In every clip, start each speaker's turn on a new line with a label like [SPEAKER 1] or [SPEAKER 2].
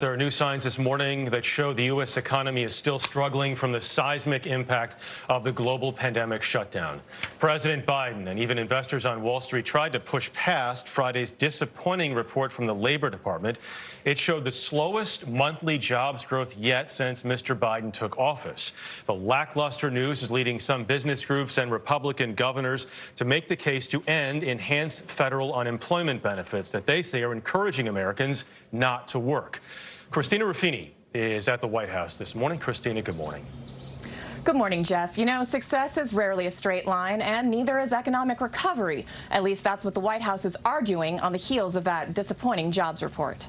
[SPEAKER 1] There are new signs this morning that show the U.S. economy is still struggling from the seismic impact of the global pandemic shutdown. President Biden and even investors on Wall Street tried to push past Friday's disappointing report from the Labor Department. It showed the slowest monthly jobs growth yet since Mr. Biden took office. The lackluster news is leading some business groups and Republican governors to make the case to end enhanced federal unemployment benefits that they say are encouraging Americans not to work. Christina Ruffini is at the White House this morning. Christina, good morning.
[SPEAKER 2] Good morning, Jeff. You know, success is rarely a straight line, and neither is economic recovery. At least that's what the White House is arguing on the heels of that disappointing jobs report.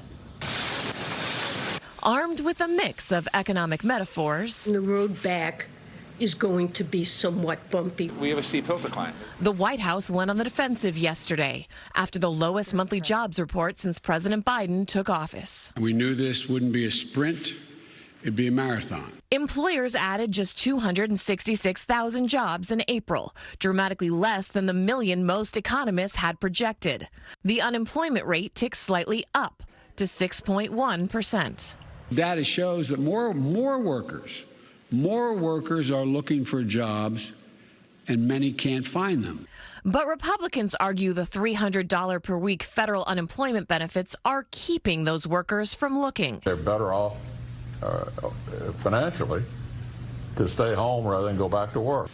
[SPEAKER 3] Armed with a mix of economic metaphors,
[SPEAKER 4] the road back is going to be somewhat bumpy.
[SPEAKER 5] We have a steep hill to climb.
[SPEAKER 3] The White House went on the defensive yesterday after the lowest monthly jobs report since President Biden took office.
[SPEAKER 6] We knew this wouldn't be a sprint, it'd be a marathon.
[SPEAKER 3] Employers added just 266,000 jobs in April, dramatically less than the million most economists had projected. The unemployment rate ticked slightly up to 6.1%.
[SPEAKER 6] Data shows that more workers are looking for jobs, and many can't find them.
[SPEAKER 3] But Republicans argue the $300 per week federal unemployment benefits are keeping those workers from looking.
[SPEAKER 7] They're better off financially to stay home rather than go back to work.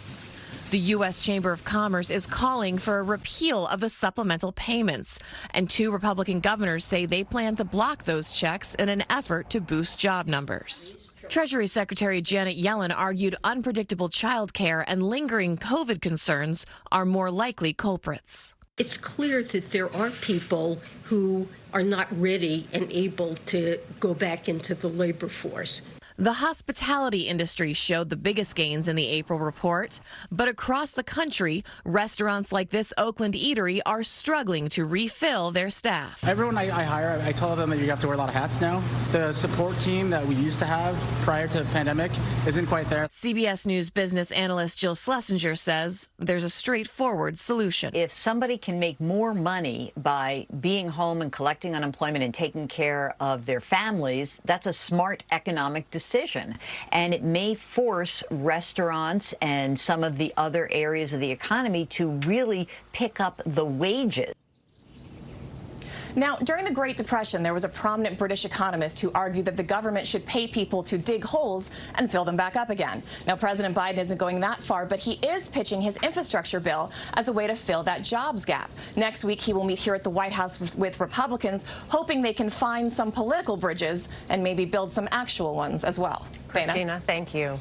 [SPEAKER 3] The U.S. Chamber of Commerce is calling for a repeal of the supplemental payments, and two Republican governors say they plan to block those checks in an effort to boost job numbers. Treasury Secretary Janet Yellen argued unpredictable child care and lingering COVID concerns are more likely culprits.
[SPEAKER 4] It's clear that there are people who are not ready and able to go back into the labor force.
[SPEAKER 3] The hospitality industry showed the biggest gains in the April report, but across the country, restaurants like this Oakland eatery are struggling to refill their staff.
[SPEAKER 8] Everyone I hire, I tell them that you have to wear a lot of hats now. The support team that we used to have prior to the pandemic isn't quite there.
[SPEAKER 3] CBS News business analyst Jill Schlesinger says there's a straightforward solution.
[SPEAKER 9] If somebody can make more money by being home and collecting unemployment and taking care of their families, that's a smart economic decision. And it may force restaurants and some of the other areas of the economy to really pick up the wages.
[SPEAKER 2] Now, during the Great Depression, there was a prominent British economist who argued that the government should pay people to dig holes and fill them back up again. Now, President Biden isn't going that far, but he is pitching his infrastructure bill as a way to fill that jobs gap. Next week, he will meet here at the White House with Republicans, hoping they can find some political bridges and maybe build some actual ones as well.
[SPEAKER 10] Christina, thank you.